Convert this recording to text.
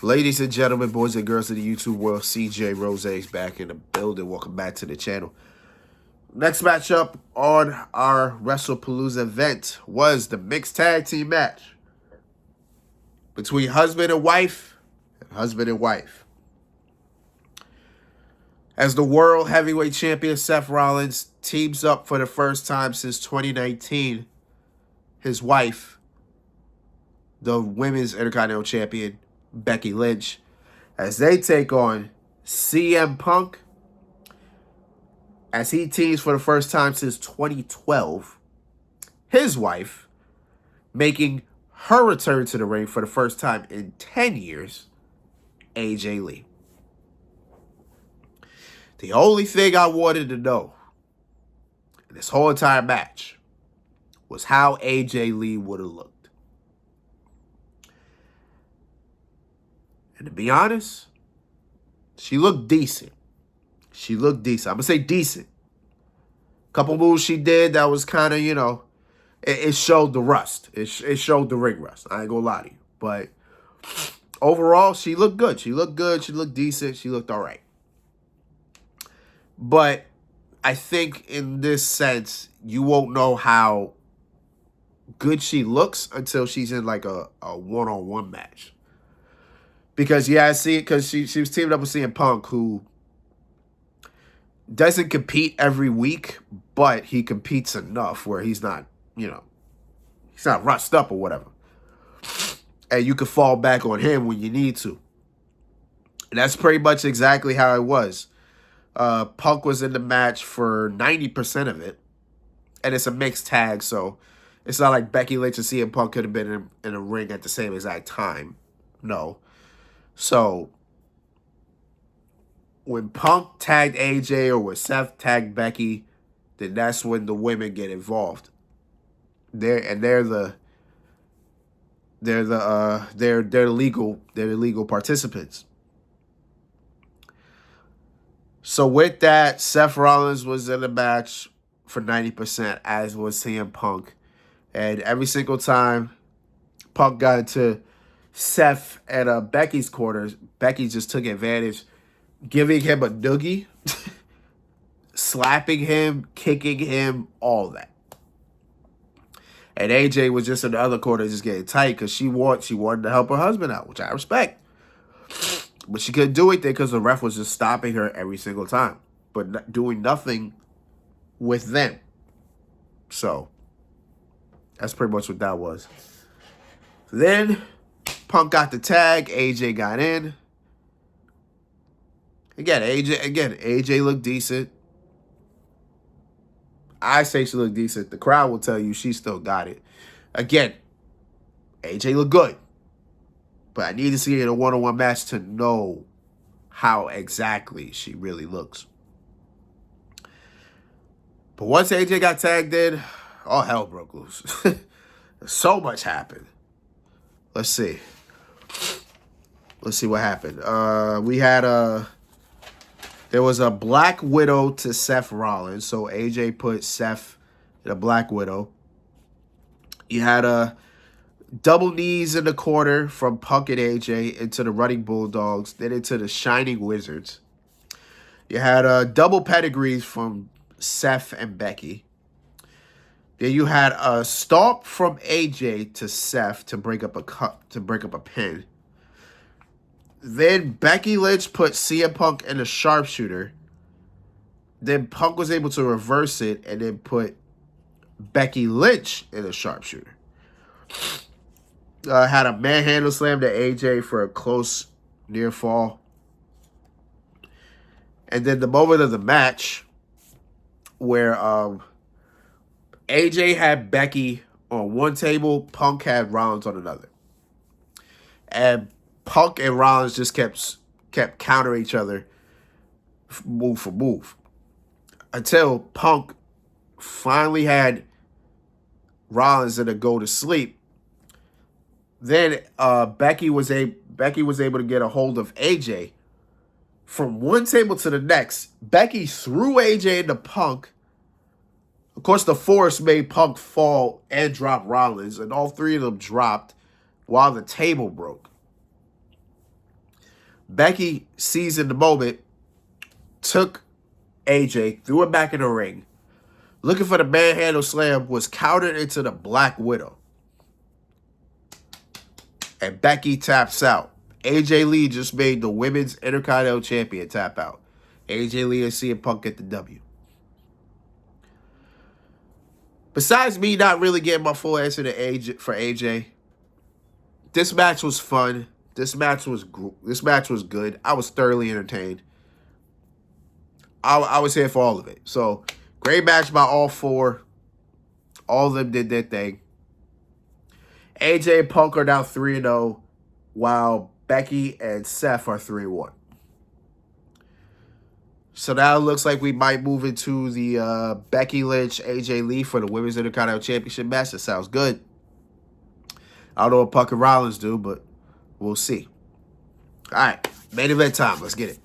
Ladies and gentlemen, boys and girls of the YouTube world, CJ Rose is back in the building. Welcome back to the channel. Next matchup on our Wrestlepalooza event was the mixed tag team match between husband and wife and husband and wife. As the World Heavyweight Champion Seth Rollins teams up for the first time since 2019, his wife, the Women's Intercontinental Champion, Becky Lynch, as they take on CM Punk, as he teams for the first time since 2012, his wife, making her return to the ring for the first time in 10 years, AJ Lee. The only thing I wanted to know in this whole entire match was how AJ Lee would have looked. And to be honest, she looked decent. I'm going to say decent. Couple moves she did that was kind of, it showed the rust. It showed the ring rust. I ain't going to lie to you. But overall, she looked good. She looked decent. She looked all right. But I think in this sense, you won't know how good she looks until she's in like a one-on-one match. Because, yeah, I see it because she was teaming up with CM Punk, who doesn't compete every week, but he competes enough where he's not, he's not rushed up or whatever. And you can fall back on him when you need to. And that's pretty much exactly how it was. Punk was in the match for 90% of it. And it's a mixed tag, so it's not like Becky Lynch and CM Punk could have been in a ring at the same exact time. No. So, when Punk tagged AJ or when Seth tagged Becky, then that's when the women get involved. They're the legal participants. So with that, Seth Rollins was in the match for 90%, as was CM Punk. And every single time Punk got into Seth and Becky's quarters, Becky just took advantage, giving him a noogie, slapping him, kicking him, all that. And AJ was just in the other corner just getting tight because she wanted to help her husband out, which I respect. But she couldn't do anything because the ref was just stopping her every single time, but doing nothing with them. So that's pretty much what that was. Then Punk got the tag. AJ got in. Again, AJ looked decent. I say she looked decent. The crowd will tell you she still got it. Again, AJ looked good. But I need to see it in a one-on-one match to know how exactly she really looks. But once AJ got tagged in, all hell broke loose. So much happened. Let's see. Let's see what happened. There was a Black Widow to Seth Rollins. So AJ put Seth in a Black Widow. You had a double knees in the corner from Punk and AJ into the Running Bulldogs, then into the Shining Wizards. You had double pedigrees from Seth and Becky. Then you had a stomp from AJ to Seth to break up a pin. Then Becky Lynch put CM Punk in a sharpshooter. Then Punk was able to reverse it and then put Becky Lynch in a sharpshooter. Had a manhandle slam to AJ for a close near fall. And then the moment of the match where AJ had Becky on one table, Punk had Rollins on another. And Punk and Rollins just kept countering each other move for move. Until Punk finally had Rollins in a go to sleep. Then Becky was able to get a hold of AJ. From one table to the next, Becky threw AJ into Punk. Of course, the force made Punk fall and drop Rollins, and all three of them dropped while the table broke. Becky seized the moment, took AJ, threw it back in the ring, looking for the manhandle slam, was countered into the Black Widow. And Becky taps out. AJ Lee just made the Women's Intercontinental Champion tap out. AJ Lee and CM Punk get the W. Besides me not really getting my full answer to AJ, this match was fun. This match was good. I was thoroughly entertained. I was here for all of it. So, great match by all four. All of them did their thing. AJ and Punk are now 3-0, while Becky and Seth are 3-1. So now it looks like we might move into the Becky Lynch, AJ Lee for the Women's Intercontinental Championship match. That sounds good. I don't know what Punk and Rollins do, but we'll see. All right, main event time. Let's get it.